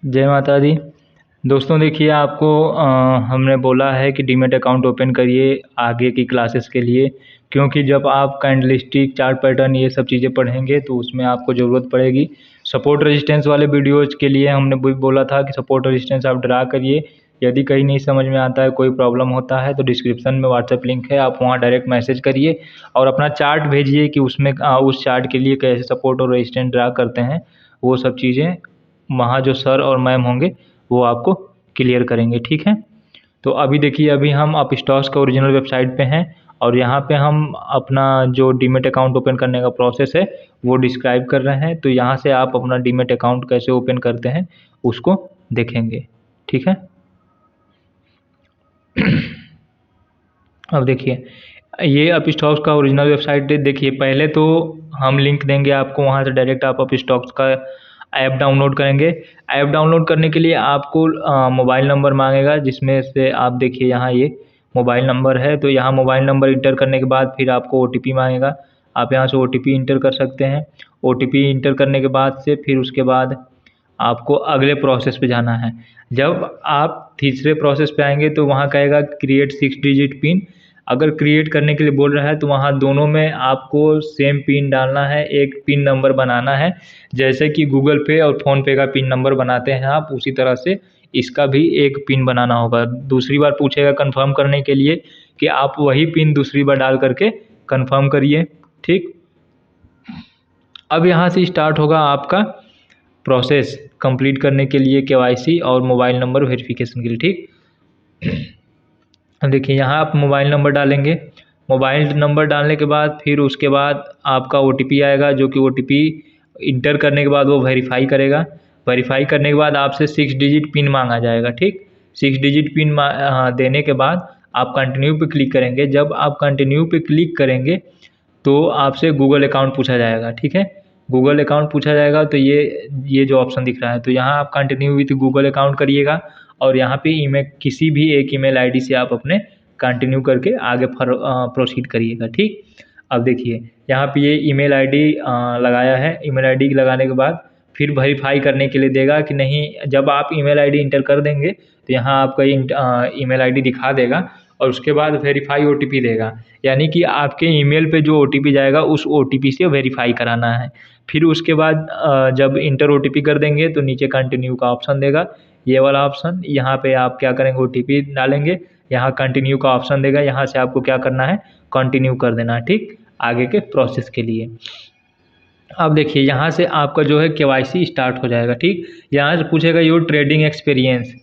जय माता दी। दोस्तों देखिए आपको हमने बोला है कि डीमैट अकाउंट ओपन करिए आगे की क्लासेस के लिए, क्योंकि जब आप कैंडलस्टिक चार्ट पैटर्न ये सब चीज़ें पढ़ेंगे तो उसमें आपको ज़रूरत पड़ेगी। सपोर्ट रेजिस्टेंस वाले वीडियोज़ के लिए हमने बोला था कि सपोर्ट रेजिस्टेंस आप ड्रा करिए। यदि कहीं नहीं समझ में आता है, कोई प्रॉब्लम होता है तो डिस्क्रिप्शन में व्हाट्सएप लिंक है, आप वहाँ डायरेक्ट मैसेज करिए और अपना चार्ट भेजिए कि उसमें उस चार्ट के लिए कैसे सपोर्ट और रेजिस्टेंस ड्रा करते हैं। वो सब चीज़ें वहाँ जो सर और मैम होंगे वो आपको क्लियर करेंगे, ठीक है। तो अभी देखिए, अभी हम अपस्टॉक्स का ओरिजिनल वेबसाइट पे हैं और यहाँ पे हम अपना जो डीमैट अकाउंट ओपन करने का प्रोसेस है वो डिस्क्राइब कर रहे हैं। तो यहाँ से आप अपना डीमैट अकाउंट कैसे ओपन करते हैं उसको देखेंगे, ठीक है। अब देखिए, ये अपस्टॉक्स का ओरिजिनल वेबसाइट है। देखिए, पहले तो हम लिंक देंगे आपको, वहाँ से डायरेक्ट आप अपस्टॉक्स का ऐप डाउनलोड करेंगे। ऐप डाउनलोड करने के लिए आपको मोबाइल नंबर मांगेगा, जिसमें से आप देखिए यहाँ ये मोबाइल नंबर है। तो यहाँ मोबाइल नंबर इंटर करने के बाद फिर आपको OTP मांगेगा। आप यहाँ से OTP इंटर कर सकते हैं। OTP इंटर करने के बाद से फिर उसके बाद आपको अगले प्रोसेस पे जाना है। जब आप तीसरे प्रोसेस पे आएंगे तो वहाँ कहेगा क्रिएट 6 डिजिट पिन। अगर क्रिएट करने के लिए बोल रहा है तो वहाँ दोनों में आपको सेम पिन डालना है, एक पिन नंबर बनाना है। जैसे कि गूगल पे और फ़ोनपे का पिन नंबर बनाते हैं आप, उसी तरह से इसका भी एक पिन बनाना होगा। दूसरी बार पूछेगा कंफर्म करने के लिए कि आप वही पिन दूसरी बार डाल करके कंफर्म करिए, ठीक। अब यहाँ से स्टार्ट होगा आपका प्रोसेस कंप्लीट करने के लिए KYC और मोबाइल नंबर वेरिफिकेशन के लिए, ठीक। देखिए, यहाँ आप मोबाइल नंबर डालेंगे। मोबाइल नंबर डालने के बाद फिर उसके बाद आपका OTP आएगा, जो कि OTP इंटर करने के बाद वो वेरीफाई करेगा। वेरीफाई करने के बाद आपसे 6 डिजिट पिन मांगा जाएगा, ठीक। 6 डिजिट पिन देने के बाद आप कंटिन्यू पे क्लिक करेंगे। जब आप कंटिन्यू पे क्लिक करेंगे तो आपसे गूगल अकाउंट पूछा जाएगा, ठीक है। गूगल अकाउंट पूछा जाएगा तो ये जो ऑप्शन दिख रहा है, तो यहाँ आप कंटिन्यू विथ गूगल अकाउंट करिएगा और यहाँ पे ईमेल, किसी भी एक ईमेल आईडी से आप अपने कंटिन्यू करके आगे प्रोसीड करिएगा, ठीक। अब देखिए, यहाँ पे ये ईमेल आईडी लगाया है। ईमेल आईडी लगाने के बाद फिर वेरीफाई करने के लिए देगा कि नहीं। जब आप ईमेल आईडी इंटर कर देंगे तो यहाँ आपका ईमेल आईडी दिखा देगा और उसके बाद वेरीफाई OTP देगा, यानी कि आपके ईमेल पे जो OTP जाएगा उस OTP से वेरीफाई कराना है। फिर उसके बाद जब इंटर OTP कर देंगे तो नीचे कंटिन्यू का ऑप्शन देगा, ये वाला ऑप्शन। यहाँ पे आप क्या करेंगे, OTP डालेंगे, यहाँ कंटिन्यू का ऑप्शन देगा, यहाँ से आपको क्या करना है, कंटिन्यू कर देना है, ठीक, आगे के प्रोसेस के लिए। अब देखिए, यहाँ से आपका जो है KYC स्टार्ट हो जाएगा, ठीक। यहाँ से पूछेगा योर ट्रेडिंग एक्सपीरियंस।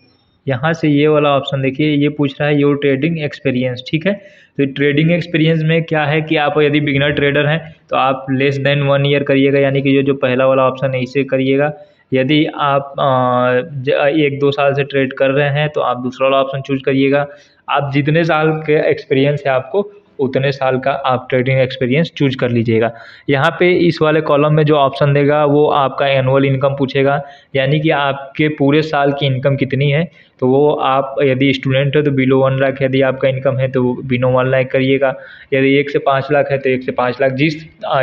यहाँ से ये वाला ऑप्शन देखिए, ये पूछ रहा है योर ट्रेडिंग एक्सपीरियंस, ठीक है। तो ट्रेडिंग एक्सपीरियंस में क्या है कि आप यदि बिगिनर ट्रेडर हैं तो आप लेस देन 1 ईयर करिएगा, यानी कि जो पहला वाला ऑप्शन है इसे करिएगा। यदि आप 1-2 साल से ट्रेड कर रहे हैं तो आप दूसरा वाला ऑप्शन चूज करिएगा। आप जितने साल के एक्सपीरियंस है आपको, उतने साल का आप ट्रेडिंग एक्सपीरियंस चूज कर लीजिएगा। यहाँ पे इस वाले कॉलम में जो ऑप्शन देगा वो आपका एनुअल इनकम पूछेगा, यानी कि आपके पूरे साल की इनकम कितनी है। तो वो आप यदि स्टूडेंट है तो बिलो 1 लाख यदि आपका इनकम है तो बिलो 1 लाख करिएगा। यदि 1 से 5 लाख है तो 1 से 5 लाख,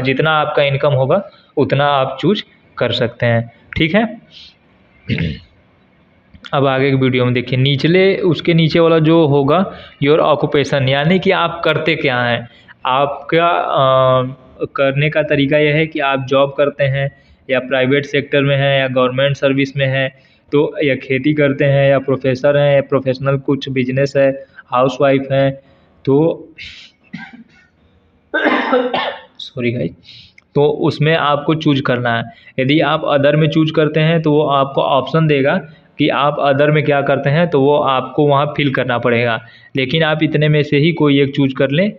जितना आपका इनकम होगा उतना आप चूज कर सकते हैं, ठीक है। अब आगे की वीडियो में देखिए, उसके नीचे वाला जो होगा योर ऑक्यूपेशन, यानी कि आप करते क्या हैं। आपका करने का तरीका यह है कि आप जॉब करते हैं या प्राइवेट सेक्टर में हैं या गवर्नमेंट सर्विस में हैं, तो या खेती करते हैं या प्रोफेसर हैं या प्रोफेशनल कुछ बिजनेस है, हाउसवाइफ हैं। तो सॉरी गाइस, तो उसमें आपको चूज करना है। यदि आप अदर में चूज करते हैं तो वो आपको ऑप्शन देगा कि आप अदर में क्या करते हैं, तो वो आपको वहाँ फिल करना पड़ेगा। लेकिन आप इतने में से ही कोई एक चूज कर लें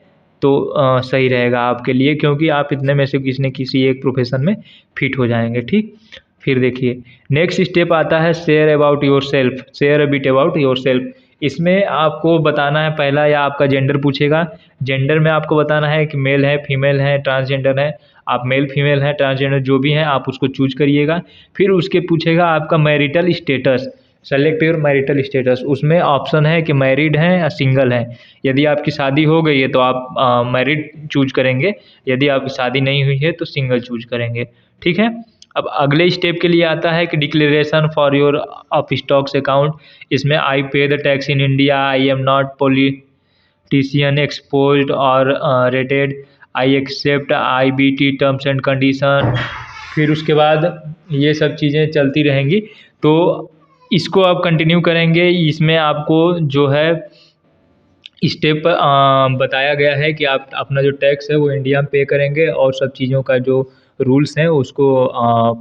तो सही रहेगा आपके लिए, क्योंकि आप इतने में से किसी न किसी एक प्रोफेशन में फिट हो जाएंगे, ठीक। फिर देखिए, नेक्स्ट स्टेप आता है share about your self, share a bit about your self. इसमें आपको बताना है, पहला या आपका जेंडर पूछेगा। जेंडर में आपको बताना है कि मेल है, फीमेल है, ट्रांसजेंडर है। आप मेल, फीमेल है, ट्रांसजेंडर जो भी हैं आप उसको चूज करिएगा। फिर उसके पूछेगा आपका marital status, select your marital status. उसमें ऑप्शन है कि मैरिड हैं या सिंगल हैं। यदि आपकी शादी हो गई है तो आप मैरिड चूज करेंगे, यदि आपकी शादी नहीं हुई है तो सिंगल चूज करेंगे, ठीक है। अब अगले स्टेप के लिए आता है कि declaration for your of stocks account. इसमें I pay the tax in India, I am not TCN exposed और rated, I accept IBT terms and condition. फिर उसके बाद ये सब चीज़ें चलती रहेंगी। तो इसको आप कंटिन्यू करेंगे। इसमें आपको जो है स्टेप बताया गया है कि आप अपना जो टैक्स है वो इंडिया में पे करेंगे और सब चीज़ों का जो रूल्स हैं उसको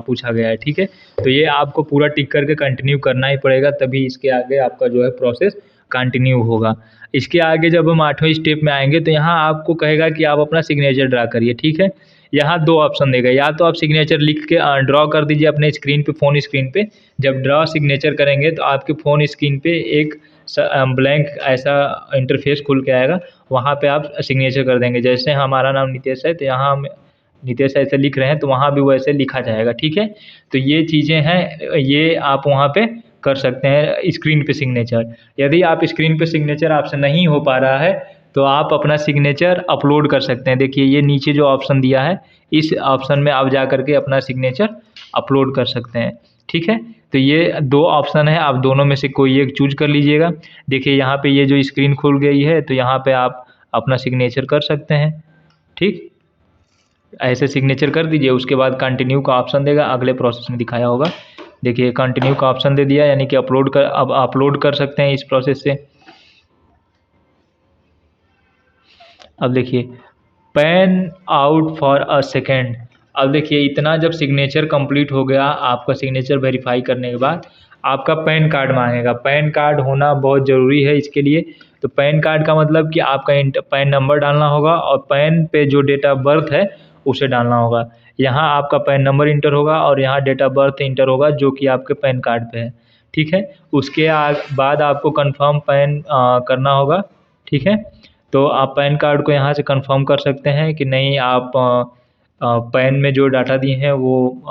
पूछा गया है। ठीक है, तो ये आपको पूरा टिक करके कंटिन्यू करना ही पड़ेगा, तभी इसके आगे आपका जो है प्रोसेस कंटिन्यू होगा। इसके आगे जब हम 8वें स्टेप में आएंगे तो यहाँ आपको कहेगा कि आप अपना सिग्नेचर ड्रा करिए। ठीक है, यहाँ 2 ऑप्शन देगा, या तो आप सिग्नेचर लिख के ड्रॉ कर दीजिए अपने स्क्रीन पे, फ़ोन स्क्रीन पे। जब ड्रॉ सिग्नेचर करेंगे तो आपके फ़ोन स्क्रीन पे एक ब्लैंक ऐसा इंटरफेस खुल के आएगा, वहाँ पे आप सिग्नेचर कर देंगे। जैसे हमारा नाम नितेश है तो यहाँ हम नितेश ऐसे लिख रहे हैं तो वहाँ भी वैसे लिखा जाएगा। ठीक है, तो ये चीज़ें हैं, ये आप वहाँ पे कर सकते हैं स्क्रीन पे सिग्नेचर। यदि आप स्क्रीन पे सिग्नेचर आपसे नहीं हो पा रहा है तो आप अपना सिग्नेचर अपलोड कर सकते हैं। देखिए ये नीचे जो ऑप्शन दिया है, इस ऑप्शन में आप जा करके अपना सिग्नेचर अपलोड कर सकते हैं। ठीक है, तो ये 2 ऑप्शन है, आप दोनों में से कोई एक चूज कर लीजिएगा। देखिए यहाँ पे ये जो स्क्रीन खुल गई है तो यहाँ पे आप अपना सिग्नेचर कर सकते हैं। ठीक, ऐसे सिग्नेचर कर दीजिए। उसके बाद कंटिन्यू का ऑप्शन देगा, अगले प्रोसेस में दिखाया होगा। देखिए कंटिन्यू का ऑप्शन दे दिया, यानी कि अब अपलोड कर सकते हैं इस प्रोसेस से। अब देखिए pan out for a second. अब देखिए इतना जब सिग्नेचर कंप्लीट हो गया, आपका सिग्नेचर वेरीफाई करने के बाद आपका पैन कार्ड मांगेगा। पैन कार्ड होना बहुत ज़रूरी है इसके लिए। तो पैन कार्ड का मतलब कि आपका पैन नंबर डालना होगा और पैन पे जो डेट ऑफ बर्थ है उसे डालना होगा। यहाँ आपका पैन नंबर इंटर होगा और यहाँ डेट ऑफ बर्थ इंटर होगा जो कि आपके पैन कार्ड पे है। ठीक है, उसके बाद आपको कंफर्म पैन करना होगा। ठीक है, तो आप पैन कार्ड को यहाँ से कंफर्म कर सकते हैं कि नहीं, आप पैन में जो डाटा दिए हैं वो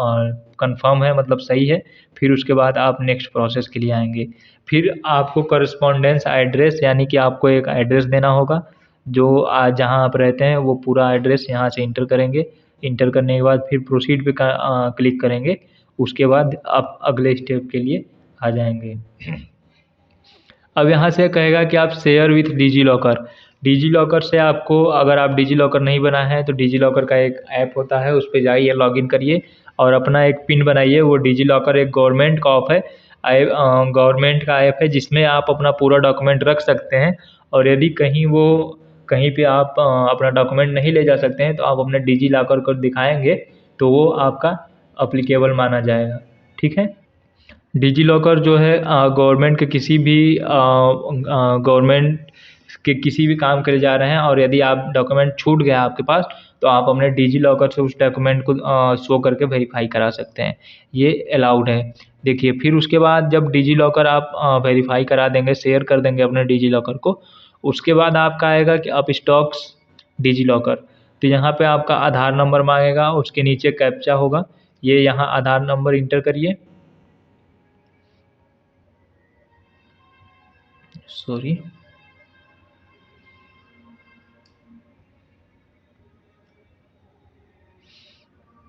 कंफर्म है, मतलब सही है। फिर उसके बाद आप नेक्स्ट प्रोसेस के लिए आएंगे। फिर आपको करस्पॉन्डेंस एड्रेस, यानी कि आपको एक एड्रेस देना होगा जो जहाँ आप रहते हैं वो पूरा एड्रेस यहाँ से इंटर करेंगे। इंटर करने के बाद फिर प्रोसीड पे क्लिक करेंगे। उसके बाद आप अगले स्टेप के लिए आ जाएंगे। अब यहाँ से कहेगा कि आप share with DigiLocker. DigiLocker से आपको, अगर आप डिजी लॉकर नहीं बना है तो डिजी लॉकर का एक ऐप होता है, उस पर जाइए, लॉगिन करिए और अपना एक पिन बनाइए। वो डिजी लॉकर एक गवर्नमेंट का गवर्नमेंट का ऐप है जिसमें आप अपना पूरा डॉक्यूमेंट रख सकते हैं। और यदि कहीं पे आप अपना डॉक्यूमेंट नहीं ले जा सकते हैं तो आप अपने डिजी लॉकर को दिखाएंगे तो वो आपका अप्लीकेबल माना जाएगा। ठीक है, डिजी लॉकर जो है गवर्नमेंट के किसी भी काम के लिए जा रहे हैं और यदि आप डॉक्यूमेंट छूट गया आपके पास तो आप अपने डिजी लॉकर से उस डॉक्यूमेंट को शो करके वेरीफाई करा सकते हैं। ये अलाउड है। देखिए फिर उसके बाद जब डिजी लॉकर आप वेरीफाई करा देंगे, शेयर कर देंगे अपने डिजी लॉकर को, उसके बाद आपका आएगा कि अप स्टॉक्स डिजी लॉकर। तो यहाँ पे आपका आधार नंबर मांगेगा, उसके नीचे कैप्चा होगा, ये यहाँ आधार नंबर इंटर करिए। सॉरी,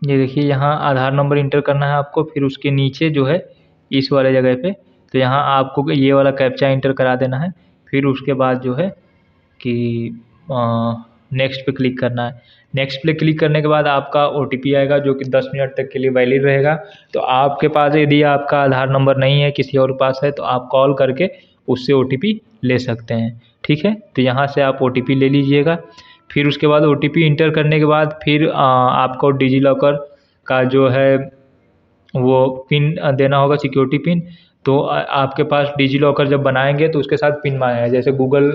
ये देखिए यहाँ आधार नंबर इंटर करना है आपको। फिर उसके नीचे जो है इस वाले जगह पे, तो यहाँ आपको ये वाला कैप्चा इंटर करा देना है। फिर उसके बाद जो है कि नेक्स्ट पे क्लिक करना है। नेक्स्ट पे क्लिक करने के बाद आपका OTP आएगा जो कि 10 मिनट तक के लिए वैलिड रहेगा। तो आपके पास यदि आपका आधार नंबर नहीं है, किसी और पास है, तो आप कॉल करके उससे OTP ले सकते हैं। ठीक है, तो यहाँ से आप OTP ले लीजिएगा। फिर उसके बाद OTP इंटर करने के बाद फिर आपको डिजी लॉकर का जो है वो पिन देना होगा, सिक्योरिटी पिन। तो आपके पास डिजी लॉकर जब बनाएंगे तो उसके साथ पिन मांगेगा, जैसे गूगल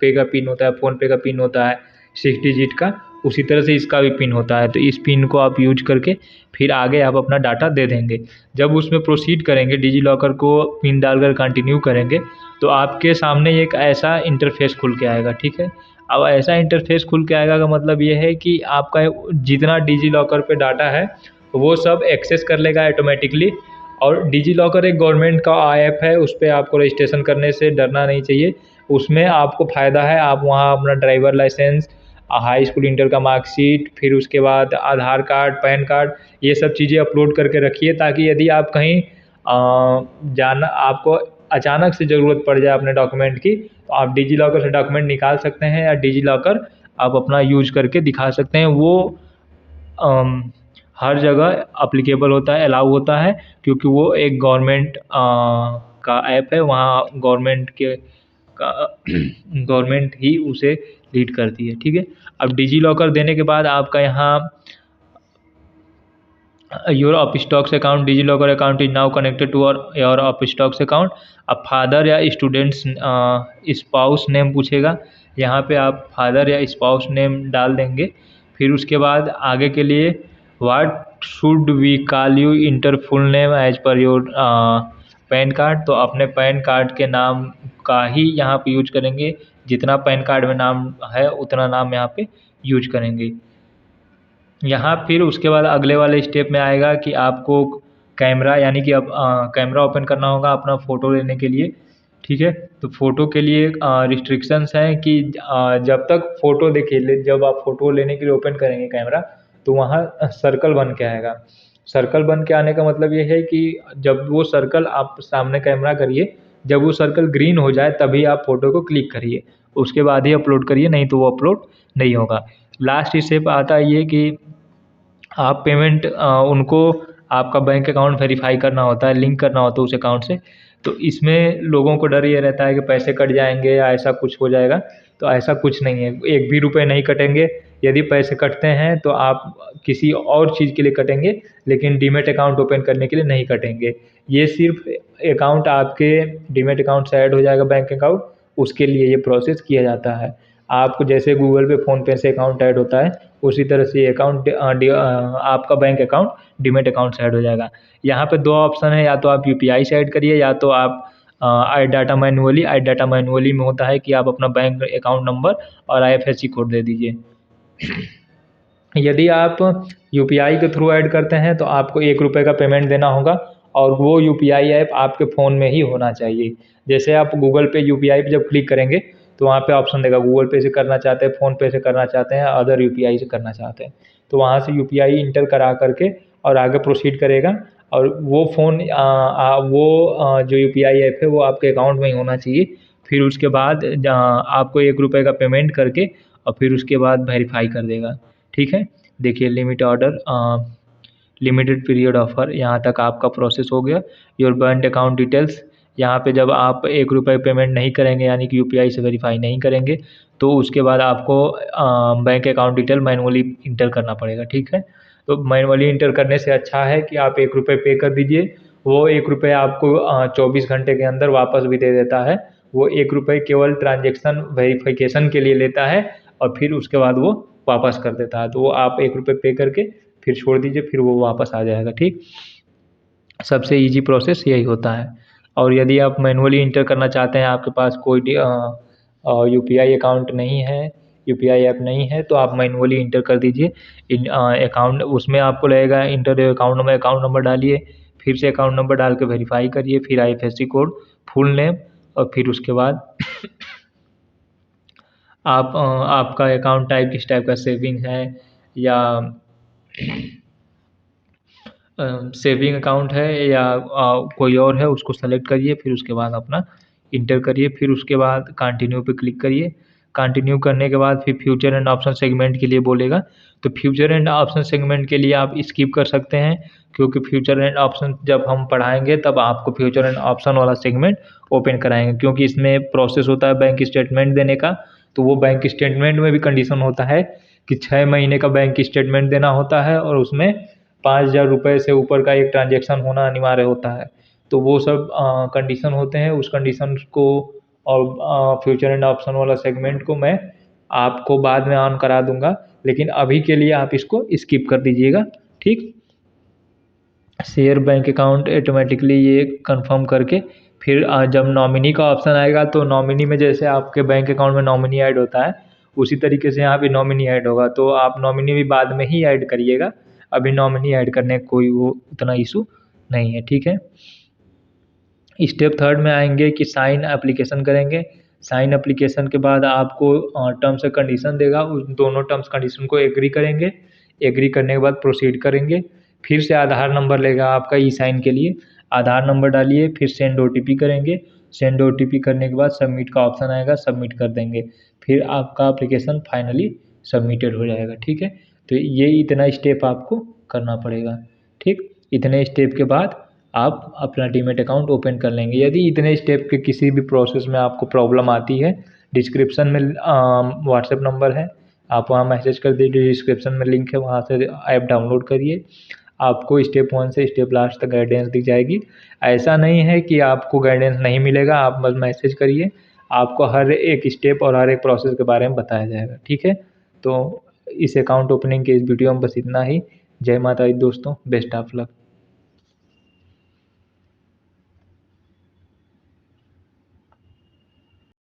पे का पिन होता है, फ़ोनपे का पिन होता है 6 डिजिट का, उसी तरह से इसका भी पिन होता है। तो इस पिन को आप यूज करके फिर आगे आप अपना डाटा दे देंगे। जब उसमें प्रोसीड करेंगे, डिजी लॉकर को पिन डालकर कंटिन्यू करेंगे तो आपके सामने एक ऐसा इंटरफेस खुल के आएगा। ठीक है, अब ऐसा इंटरफेस खुल के आएगा का मतलब ये है कि आपका जितना डिजी लॉकर पे डाटा है वो सब एक्सेस कर लेगा ऑटोमेटिकली। और डिजी लॉकर एक गवर्नमेंट का ऐप है, उस पर आपको रजिस्ट्रेशन करने से डरना नहीं चाहिए। उसमें आपको फ़ायदा है, आप वहाँ अपना driver licence, high school inter का मार्कशीट, फिर उसके बाद आधार कार्ड, पैन कार्ड, ये सब चीज़ें अपलोड करके रखिए, ताकि यदि आप कहीं जाना आपको अचानक से ज़रूरत पड़ जाए अपने डॉक्यूमेंट की, तो आप डिजी लॉकर से डॉक्यूमेंट निकाल सकते हैं, या डिजी लॉकर आप अपना यूज करके दिखा सकते हैं। वो हर जगह अप्लीकेबल होता है, अलाउ होता है, क्योंकि वो एक गवर्नमेंट का ऐप है, वहाँ गवर्नमेंट के का गवर्नमेंट ही उसे लीड करती है, ठीक है। अब डिजी लॉकर देने के बाद आपका यहाँ your of stocks account, DigiLocker account is now connected to your of stocks account. अब फादर या स्टूडेंट्स स्पाउस नेम पूछेगा, यहाँ पे आप फादर या स्पाउस नेम डाल देंगे। फिर उसके बाद आगे के लिए what should we call you, enter full name as per your PAN card, तो अपने पैन कार्ड के नाम का ही यहाँ पे यूज करेंगे, जितना पैन कार्ड में नाम है उतना नाम यहाँ पे यूज करेंगे। यहाँ फिर उसके बाद अगले वाले स्टेप में आएगा कि आपको कैमरा, यानी कि अब कैमरा ओपन करना होगा अपना फ़ोटो लेने के लिए, ठीक है। तो फ़ोटो के लिए रिस्ट्रिक्शंस हैं कि जब तक फ़ोटो देखिए, जब आप फ़ोटो लेने के लिए ओपन करेंगे कैमरा, तो वहाँ सर्कल बन के आएगा। सर्कल बन के आने का मतलब ये है कि जब वो सर्कल आप सामने कैमरा करिए, जब वो सर्कल ग्रीन हो जाए तभी आप फ़ोटो को क्लिक करिए, उसके बाद ही अपलोड करिए, नहीं तो वो अपलोड नहीं होगा। लास्ट स्टेप आता है ये कि आप पेमेंट उनको आपका बैंक अकाउंट वेरीफाई करना होता है, लिंक करना होता है उस अकाउंट से। तो इसमें लोगों को डर ये रहता है कि पैसे कट जाएंगे या ऐसा कुछ हो जाएगा, तो ऐसा कुछ नहीं है, एक भी रुपए नहीं कटेंगे। यदि पैसे कटते हैं तो आप किसी और चीज़ के लिए कटेंगे, लेकिन डीमैट अकाउंट ओपन करने के लिए नहीं कटेंगे। ये सिर्फ अकाउंट आपके डीमैट अकाउंट से ऐड हो जाएगा बैंक अकाउंट, उसके लिए ये प्रोसेस किया जाता है। आपको जैसे गूगल पे, फ़ोनपे से अकाउंट ऐड होता है, उसी तरह से ये अकाउंट आपका बैंक अकाउंट डीमैट अकाउंट से ऐड हो जाएगा। यहाँ पे दो ऑप्शन है, या तो आप यूपीआई से ऐड करिए, या तो आप add data manually. Add data manually में होता है कि आप अपना बैंक अकाउंट नंबर और आईएफएससी कोड दे दीजिए। यदि आप यूपीआई के थ्रू ऐड करते हैं तो आपको ₹1 का पेमेंट देना होगा, और वो यूपीआई ऐप आपके फ़ोन में ही होना चाहिए। जैसे आप गूगल पे यूपीआई पे जब क्लिक करेंगे तो वहाँ पे ऑप्शन देगा, गूगल पे से करना चाहते हैं, फ़ोनपे से करना चाहते हैं, अदर यूपीआई से करना चाहते हैं, तो वहाँ से यूपीआई इंटर करा करके और आगे प्रोसीड करेगा। और वो फ़ोन जो यूपीआई ऐप है वो आपके अकाउंट में ही होना चाहिए। फिर उसके बाद आपको ₹1 का पेमेंट करके और फिर उसके बाद वेरीफाई कर देगा, ठीक है। देखिए limit order, limited period offer, यहाँ तक आपका प्रोसेस हो गया। योर बैंक अकाउंट डिटेल्स, यहाँ पे जब आप ₹1 पेमेंट नहीं करेंगे, यानी कि यूपीआई से वेरीफाई नहीं करेंगे, तो उसके बाद आपको bank account detail manually inter करना पड़ेगा, ठीक है। तो मैनुअली इंटर करने से अच्छा है कि आप ₹1 पे कर दीजिए, वो ₹1 आपको 24 घंटे के अंदर वापस भी दे देता है। वो ₹1 केवल ट्रांजेक्शन वेरिफिकेशन के लिए लेता है, और फिर उसके बाद वो वापस कर देता है। तो वो आप ₹1 पे करके फिर छोड़ दीजिए, फिर वो वापस आ जाएगा, ठीक। सबसे ईजी प्रोसेस यही होता है। और यदि आप मैनुअली इंटर करना चाहते हैं, आपके पास कोई यूपीआई अकाउंट नहीं है, यूपीआई ऐप नहीं है, तो आप मैनुअली इंटर कर दीजिए अकाउंट। उसमें आपको लगेगा इंटर अकाउंट नंबर डालिए, फिर से अकाउंट नंबर डाल के वेरीफाई करिए, फिर आईएफएससी कोड, फुल नेम, और फिर उसके बाद आपका अकाउंट टाइप किस टाइप का, सेविंग है या सेविंग अकाउंट है या कोई और है, उसको सेलेक्ट करिए। फिर उसके बाद अपना इंटर करिए, फिर उसके बाद कंटिन्यू पे क्लिक करिए। कंटिन्यू करने के बाद फिर फ्यूचर एंड ऑप्शन सेगमेंट के लिए बोलेगा, तो फ्यूचर एंड ऑप्शन सेगमेंट के लिए आप स्किप कर सकते हैं, क्योंकि फ्यूचर एंड ऑप्शन जब हम पढ़ाएंगे तब आपको फ्यूचर एंड ऑप्शन वाला सेगमेंट ओपन कराएंगे, क्योंकि इसमें प्रोसेस होता है बैंक स्टेटमेंट देने का। तो वो बैंक स्टेटमेंट में भी कंडीशन होता है कि 6 महीने का बैंक स्टेटमेंट देना होता है, और उसमें ₹5000 से ऊपर का एक ट्रांजैक्शन होना अनिवार्य होता है। तो वो सब कंडीशन होते हैं, उस कंडीशन को और फ्यूचर एंड ऑप्शन वाला सेगमेंट को मैं आपको बाद में ऑन करा दूंगा, लेकिन अभी के लिए आप इसको स्किप कर दीजिएगा, ठीक। शेयर बैंक अकाउंट ऑटोमेटिकली ये कंफर्म करके फिर जब नॉमिनी का ऑप्शन आएगा, तो नॉमिनी में जैसे आपके बैंक अकाउंट में नॉमिनी ऐड होता है, उसी तरीके से यहाँ भी नॉमिनी ऐड होगा। तो आप नॉमिनी भी बाद में ही ऐड करिएगा, अभी नॉमिनी ऐड करने का कोई वो उतना इशू नहीं है, ठीक है। स्टेप थर्ड में आएंगे कि साइन एप्लीकेशन करेंगे। साइन एप्लीकेशन के बाद आपको टर्म्स एंड कंडीशन देगा, उस दोनों टर्म्स कंडीशन को एग्री करेंगे। एग्री करने के बाद प्रोसीड करेंगे। फिर से आधार नंबर लेगा आपका ई साइन के लिए, आधार नंबर डालिए, फिर सेंड OTP करेंगे। सेंड OTP करने के बाद सबमिट का ऑप्शन आएगा, सबमिट कर देंगे। फिर आपका एप्लीकेशन फाइनली सबमिटेड हो जाएगा। ठीक है, तो ये इतना स्टेप आपको करना पड़ेगा। ठीक, इतने स्टेप के बाद आप अपना डीमैट अकाउंट ओपन कर लेंगे। यदि इतने स्टेप के किसी भी प्रोसेस में आपको प्रॉब्लम आती है, डिस्क्रिप्शन में व्हाट्सएप नंबर है, आप वहाँ मैसेज कर दीजिए, डिस्क्रिप्शन में लिंक है, वहाँ से ऐप डाउनलोड करिए। आपको स्टेप 1 से स्टेप लास्ट तक गाइडेंस दी जाएगी। ऐसा नहीं है कि आपको गाइडेंस नहीं मिलेगा, आप बस मैसेज करिए, आपको हर एक स्टेप और हर एक प्रोसेस के बारे में बताया जाएगा। ठीक है, तो इस अकाउंट ओपनिंग के इस वीडियो में बस इतना ही। जय माता दी दोस्तों, बेस्ट ऑफ लक।